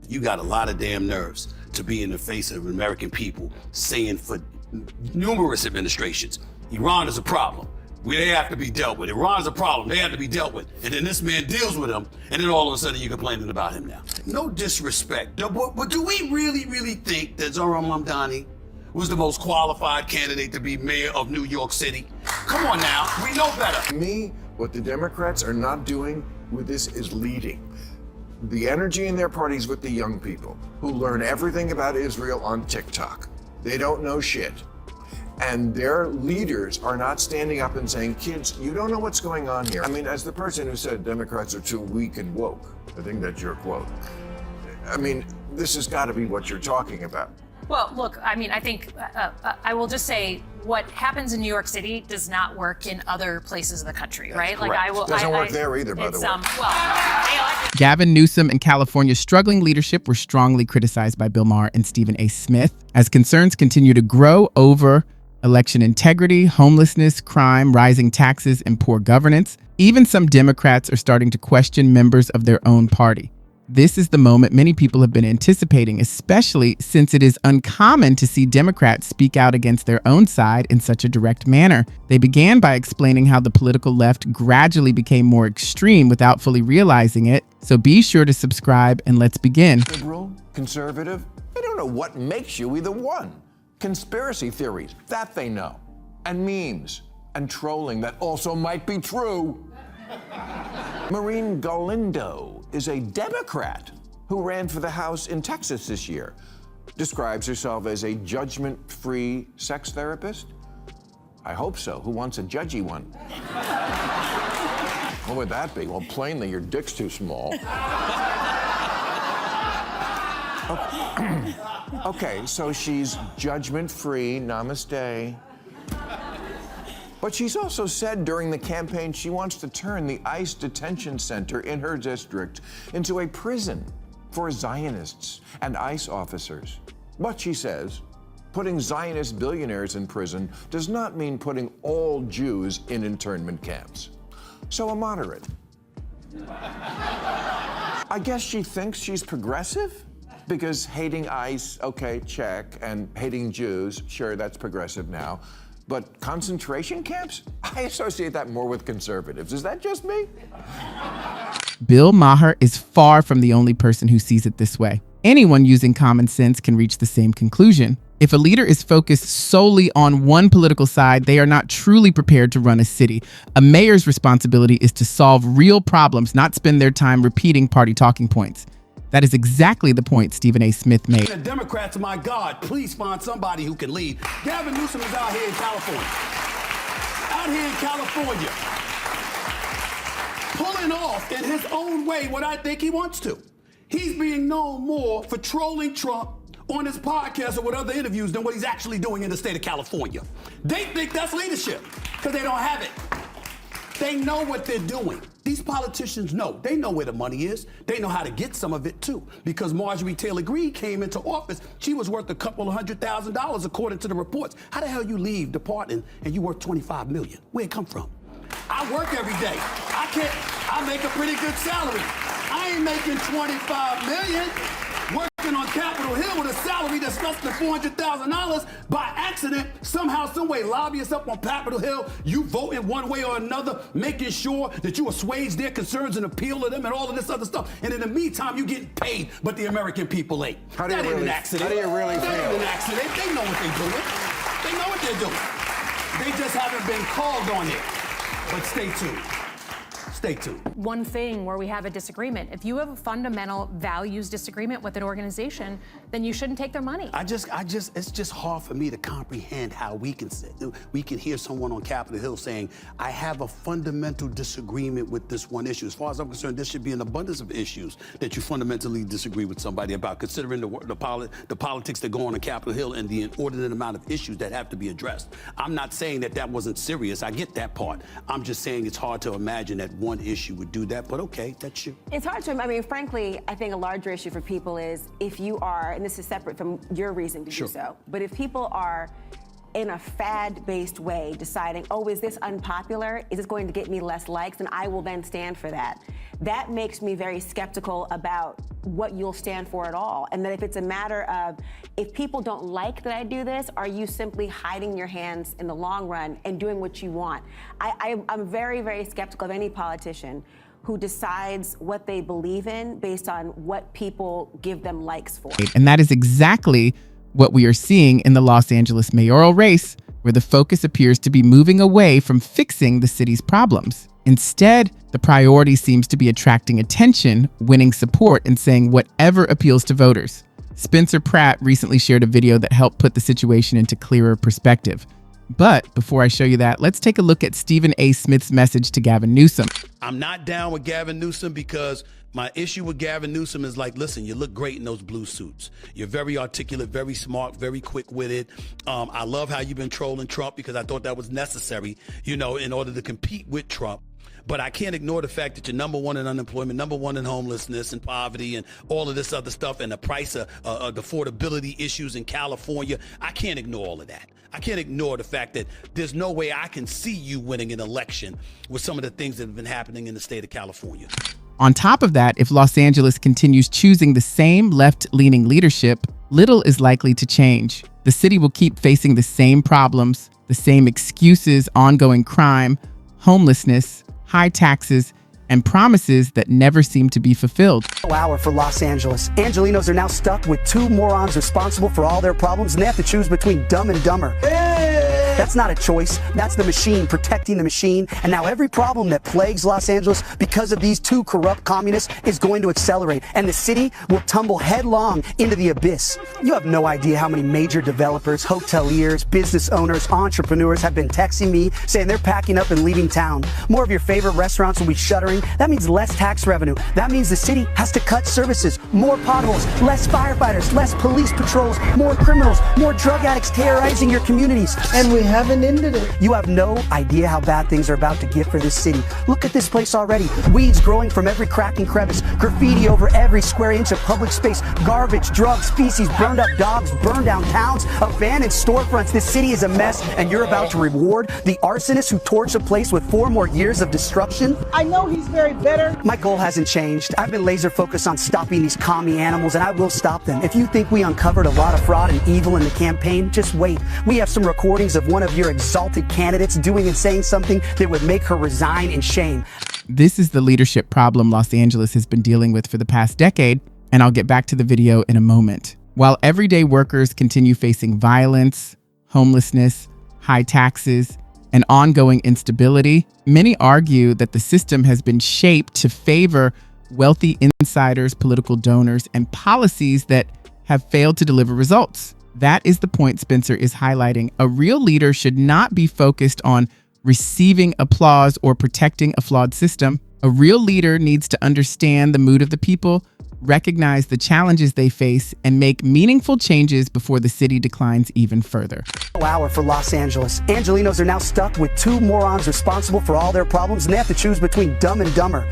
You got a lot of damn nerves to be in the face of American people saying for numerous administrations, Iran is a problem. They have to be dealt with. Iran is a problem. They have to be dealt with. And then this man deals with them, and then all of a sudden you're complaining about him now. No disrespect, but do we really think that Zohran Mamdani was the most qualified candidate to be mayor of New York City? Come on now, we know better. To me, what the Democrats are not doing with this is leading. The energy in their parties with the young people who learn everything about Israel on TikTok. They don't know shit. And their leaders are not standing up and saying, kids, you don't know what's going on here. I mean, as the person who said Democrats are too weak and woke, I think that's your quote. I mean, this has got to be what you're talking about. Well, look, I mean, I think I will just say what happens in New York City does not work in other places of the country, right? Correct. Like doesn't work there either, by the way. Gavin Newsom and California's struggling leadership were strongly criticized by Bill Maher and Stephen A. Smith as concerns continue to grow over election integrity, homelessness, crime, rising taxes, and poor governance. Even some Democrats are starting to question members of their own party. This is the moment many people have been anticipating, especially since it is uncommon to see Democrats speak out against their own side in such a direct manner. They began by explaining how the political left gradually became more extreme without fully realizing it. So be sure to subscribe and let's begin. Liberal, conservative, they don't know what makes you either one. Conspiracy theories, that they know. And memes, and trolling that also might be true. Maureen Galindo is a Democrat who ran for the House in Texas this year. Describes herself as a judgment-free sex therapist. I hope so. Who wants a judgy one? What would that be? Well, plainly, your dick's too small. Okay, so she's judgment-free, namaste. But she's also said during the campaign she wants to turn the ICE detention center in her district into a prison for Zionists and ICE officers. But she says, putting Zionist billionaires in prison does not mean putting all Jews in internment camps. So a moderate. I guess she thinks she's progressive? Because hating ICE, okay, check, and hating Jews, sure, that's progressive now. But concentration camps? I associate that more with conservatives. Is that just me? Bill Maher is far from the only person who sees it this way. Anyone using common sense can reach the same conclusion. If a leader is focused solely on one political side, they are not truly prepared to run a city. A mayor's responsibility is to solve real problems, not spend their time repeating party talking points. That is exactly the point Stephen A. Smith made. The Democrats, my God, please find somebody who can lead. Gavin Newsom is out here in California. Out here in California. Pulling off in his own way what I think he wants to. He's being known more for trolling Trump on his podcast or with other interviews than what he's actually doing in the state of California. They think that's leadership because they don't have it. They know what they're doing. These politicians know. They know where the money is. They know how to get some of it too. Because Marjorie Taylor Greene came into office, she was worth a couple of $100,000 according to the reports. How the hell you leave departing and you worth $25 million? Where'd it come from? I work every day. I make a pretty good salary. I ain't making $25 million. Working on Capitol Hill with a salary that's less than $400,000 by accident, somehow, some way, lobbyists up on Capitol Hill, you vote in one way or another, making sure that you assuage their concerns and appeal to them and all of this other stuff. And in the meantime, you get paid, but the American people ain't. How do you really, an accident. How do you really feel? That ain't an accident. They know what they're doing. They know what they're doing. They just haven't been called on it. But stay tuned. Stay tuned. One thing where we have a disagreement, if you have a fundamental values disagreement with an organization, then you shouldn't take their money. It's just hard for me to comprehend how we can hear someone on Capitol Hill saying, I have a fundamental disagreement with this one issue. As far as I'm concerned, there should be an abundance of issues that you fundamentally disagree with somebody about, considering the politics that go on Capitol Hill and the inordinate amount of issues that have to be addressed. I'm not saying that wasn't serious. I get that part. I'm just saying it's hard to imagine that one issue would do that, but okay, that's you. It's hard to, I mean, frankly, I think a larger issue for people is if you are, and this is separate from your reason to do so, but if people are in a fad-based way, deciding, oh, is this unpopular? Is this going to get me less likes? And I will then stand for that. That makes me very skeptical about what you'll stand for at all. And that if it's a matter of, if people don't like that I do this, are you simply hiding your hands in the long run and doing what you want? I'm very, very skeptical of any politician who decides what they believe in based on what people give them likes for. And that is exactly what we are seeing in the Los Angeles mayoral race, where the focus appears to be moving away from fixing the city's problems. Instead, the priority seems to be attracting attention, winning support, and saying whatever appeals to voters. Spencer Pratt recently shared a video that helped put the situation into clearer perspective. But before I show you that, let's take a look at Stephen A. Smith's message to Gavin Newsom. I'm not down with Gavin Newsom because my issue with Gavin Newsom is like, listen, you look great in those blue suits. You're very articulate, very smart, very quick-witted. I love how you've been trolling Trump because I thought that was necessary, in order to compete with Trump. But I can't ignore the fact that you're number one in unemployment, number one in homelessness and poverty and all of this other stuff, and the price of the affordability issues in California. I can't ignore all of that. I can't ignore the fact that there's no way I can see you winning an election with some of the things that have been happening in the state of California. On top of that, if Los Angeles continues choosing the same left-leaning leadership, little is likely to change. The city will keep facing the same problems, the same excuses, ongoing crime, homelessness, high taxes, and promises that never seem to be fulfilled. Hour for Los Angeles. Angelinos are now stuck with two morons responsible for all their problems, and they have to choose between Dumb and Dumber. That's not a choice. That's the machine protecting the machine. And now every problem that plagues Los Angeles because of these two corrupt communists is going to accelerate, and the city will tumble headlong into the abyss. You have no idea how many major developers, hoteliers, business owners, entrepreneurs have been texting me saying they're packing up and leaving town. More of your favorite restaurants will be shuttering. That means less tax revenue. That means the city has to cut services, more potholes, less firefighters, less police patrols, more criminals, more drug addicts terrorizing your communities. And we haven't ended it. You have no idea how bad things are about to get for this city. Look at this place already. Weeds growing from every crack and crevice, graffiti over every square inch of public space, garbage, drugs, feces, burned up dogs, burned down towns, abandoned storefronts. This city is a mess, and you're about to reward the arsonist who torched the place with 4 more years of destruction? I know he's very bitter. My goal hasn't changed. I've been laser focused on stopping these commie animals, and I will stop them. If you think we uncovered a lot of fraud and evil in the campaign, just wait. We have some recordings of one of your exalted candidates doing and saying something that would make her resign in shame. This is the leadership problem Los Angeles has been dealing with for the past decade, and I'll get back to the video in a moment. While everyday workers continue facing violence, homelessness, high taxes, and ongoing instability, many argue that the system has been shaped to favor wealthy insiders, political donors, and policies that have failed to deliver results. That is the point Spencer is highlighting. A real leader should not be focused on receiving applause or protecting a flawed system. A real leader needs to understand the mood of the people, recognize the challenges they face, and make meaningful changes before the city declines even further. Hour for Los Angeles. Angelinos are now stuck with two morons responsible for all their problems, and they have to choose between Dumb and Dumber.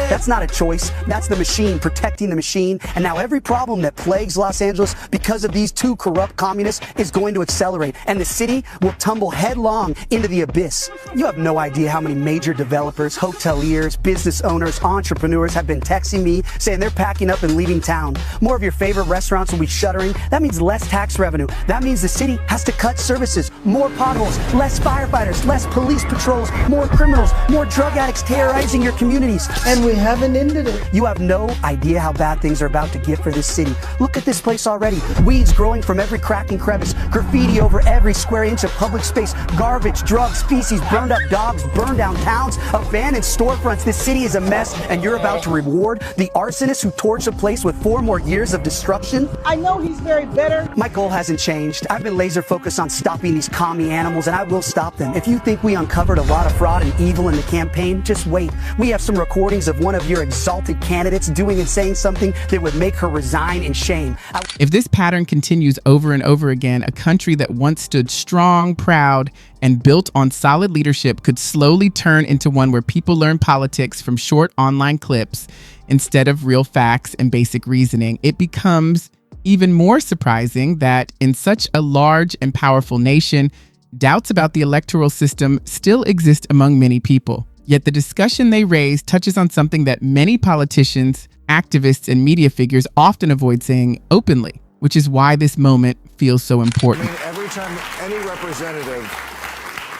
That's not a choice. That's the machine protecting the machine. And now every problem that plagues Los Angeles because of these two corrupt communists is going to accelerate, and the city will tumble headlong into the abyss. You have no idea how many major developers, hoteliers, business owners, entrepreneurs have been texting me saying they're packing up and leaving town. More of your favorite restaurants will be shuttering. That means less tax revenue. That means the city has to cut services, more potholes, less firefighters, less police patrols, more criminals, more drug addicts terrorizing your communities. And we haven't ended it. You have no idea how bad things are about to get for this city. Look at this place already. Weeds growing from every crack and crevice, graffiti over every square inch of public space, garbage, drugs, feces, burned up dogs, burned down towns, abandoned storefronts. This city is a mess, and you're about to reward the arsonist who torched the place with 4 more years of destruction? I know he's very bitter. My goal hasn't changed. I've been laser focused on stopping these commie animals, and I will stop them. If you think we uncovered a lot of fraud and evil in the campaign, just wait. We have some recordings of one of your exalted candidates doing and saying something that would make her resign in shame. If this pattern continues over and over again, a country that once stood strong, proud, and built on solid leadership could slowly turn into one where people learn politics from short online clips instead of real facts and basic reasoning. It becomes Even more surprising that in such a large and powerful nation, doubts about the electoral system still exist among many people. Yet the discussion they raise touches on something that many politicians, activists, and media figures often avoid saying openly, which is why this moment feels so important. I mean, every time any representative,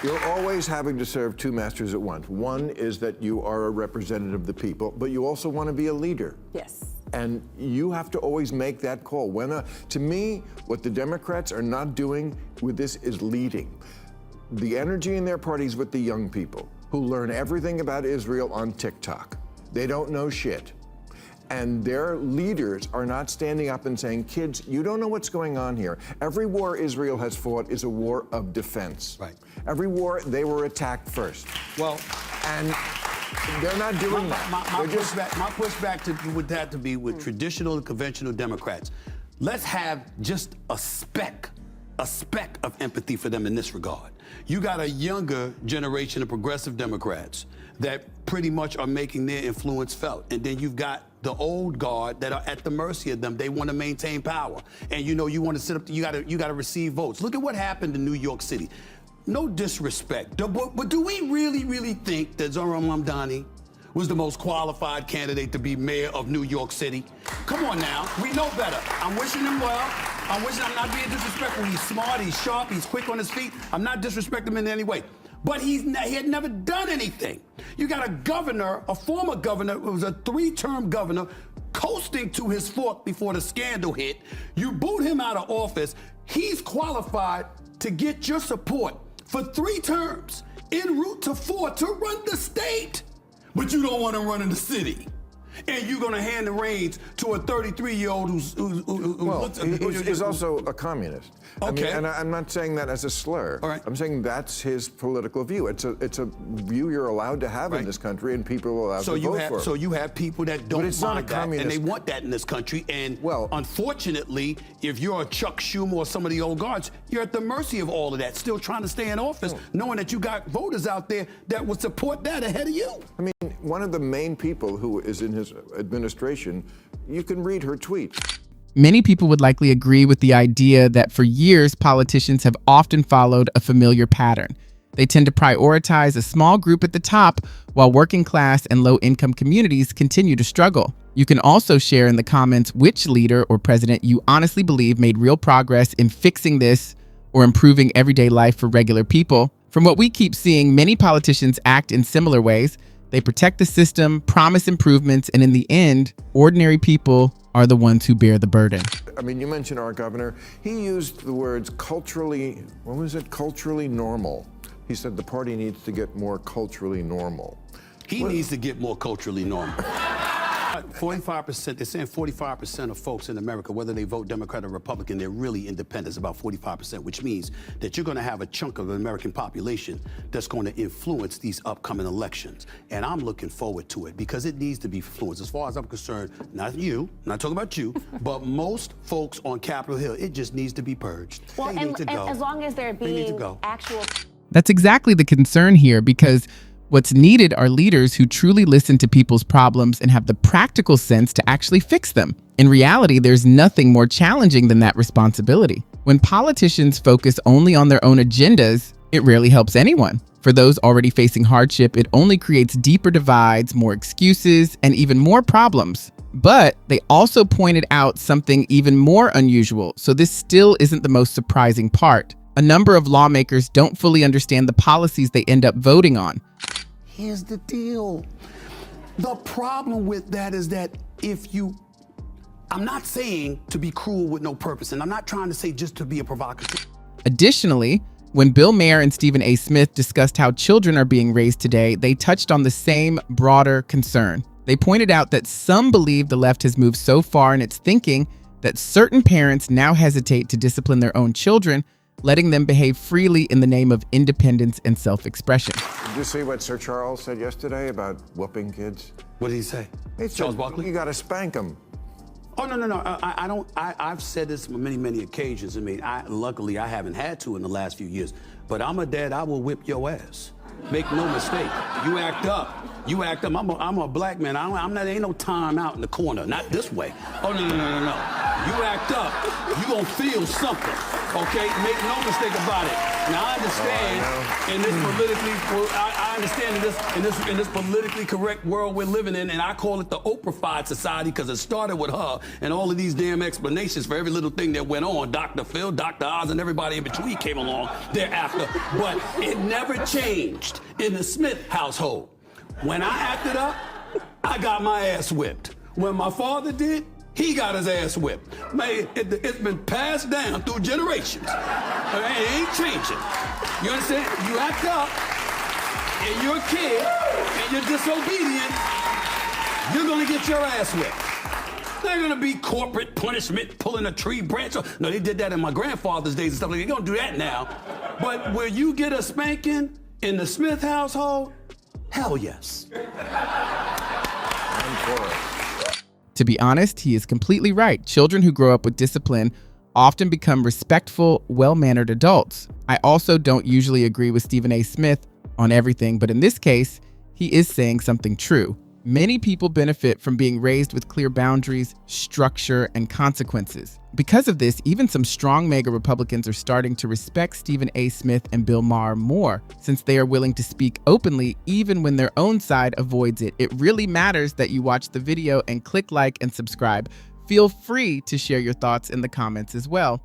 you're always having to serve two masters at once. One is that you are a representative of the people, but you also want to be a leader. Yes. And you have to always make that call. To me, what the Democrats are not doing with this is leading. The energy in their parties with the young people who learn everything about Israel on TikTok. They don't know shit. And their leaders are not standing up and saying, kids, you don't know what's going on here. Every war Israel has fought is a war of defense. Right. Every war, they were attacked first. Well, and they're not doing that. My pushback would have to be with traditional and conventional Democrats. Let's have just a speck of empathy for them in this regard. You got a younger generation of progressive Democrats that pretty much are making their influence felt. And then you've got the old guard that are at the mercy of them. They want to maintain power. And you want to sit up, you got to receive votes. Look at what happened in New York City. No disrespect, but do we really think that Zohran Mamdani was the most qualified candidate to be mayor of New York City? Come on now, we know better. I'm wishing him well. I'm not being disrespectful. He's smart, he's sharp, he's quick on his feet. I'm not disrespecting him in any way. But he had never done anything. You got a governor, a former governor, who was a 3-term governor, coasting to his fourth before the scandal hit. You boot him out of office. He's qualified to get your support for 3 terms, en route to 4, to run the state. But you don't want to run in the city. And you're going to hand the reins to a 33-year-old he's also a communist. Okay. I mean, and I'm not saying that as a slur. All right. I'm saying that's his political view. It's a view you're allowed to have in this country, and people are allowed to vote for. So you have people that don't mind that, and they want that in this country. And unfortunately, if you're a Chuck Schumer or some of the old guards, you're at the mercy of all of that, still trying to stay in office, knowing that you got voters out there that would support that ahead of you. I mean, one of the main people who is in his administration, you can read her tweets. Many people would likely agree with the idea that for years, politicians have often followed a familiar pattern. They tend to prioritize a small group at the top while working class and low-income communities continue to struggle. You can also share in the comments which leader or president you honestly believe made real progress in fixing this or improving everyday life for regular people. From what we keep seeing, many politicians act in similar ways. They protect the system, promise improvements, and in the end, ordinary people are the ones who bear the burden. I mean, you mentioned our governor. He used the words culturally normal. He said the party needs to get more culturally normal. He needs to get more culturally normal. 45%, they're saying 45% of folks in America, whether they vote Democrat or Republican, they're really independent. It's about 45%, which means that you're going to have a chunk of the American population that's going to influence these upcoming elections. And I'm looking forward to it because it needs to be influenced. As far as I'm concerned, not you, I'm not talking about you, but most folks on Capitol Hill, it just needs to be purged. Well, they need to go. as long as they're being actual... That's exactly the concern here, because what's needed are leaders who truly listen to people's problems and have the practical sense to actually fix them. In reality, there's nothing more challenging than that responsibility. When politicians focus only on their own agendas, it rarely helps anyone. For those already facing hardship, it only creates deeper divides, more excuses, and even more problems. But they also pointed out something even more unusual, so this still isn't the most surprising part. A number of lawmakers don't fully understand the policies they end up voting on. Here's the deal. The problem with that is that I'm not saying to be cruel with no purpose, and I'm not trying to say just to be a provocateur. Additionally, when Bill Maher and Stephen A. Smith discussed how children are being raised today, they touched on the same broader concern. They pointed out that some believe the left has moved so far in its thinking that certain parents now hesitate to discipline their own children, letting them behave freely in the name of independence and self-expression. Did you see what Sir Charles said yesterday about whooping kids? What did he say? Charles Barkley? You gotta spank them. Oh, no. I've said this on many occasions. I mean, luckily I haven't had to in the last few years, but I'm a dad, I will whip your ass. Make no mistake. You act up. I'm a black man. Ain't no time out in the corner. Not this way. Oh, no. you act up, you gonna feel something, okay? Make no mistake about it. Now I understand in this politically correct world we're living in, and I call it the Oprah-fied society because it started with her and all of these damn explanations for every little thing that went on. Dr. Phil, Dr. Oz, and everybody in between came along thereafter. But it never changed in the Smith household. When I acted up, I got my ass whipped. When my father did, he got his ass whipped. Man, it's been passed down through generations. It ain't changing. You understand? You act up, and you're a kid, and you're disobedient, you're gonna get your ass whipped. They're gonna be corporate punishment, pulling a tree branch. No, they did that in my grandfather's days and stuff like that. They don't do that now. But will you get a spanking in the Smith household? Hell yes. I'm for it. To be honest, he is completely right. Children who grow up with discipline often become respectful, well-mannered adults. I also don't usually agree with Stephen A. Smith on everything, but in this case, he is saying something true. Many people benefit from being raised with clear boundaries, structure, and consequences. Because of this, even some strong MAGA Republicans are starting to respect Stephen A. Smith and Bill Maher more, since they are willing to speak openly even when their own side avoids it. It really matters that you watch the video and click like and subscribe. Feel free to share your thoughts in the comments as well.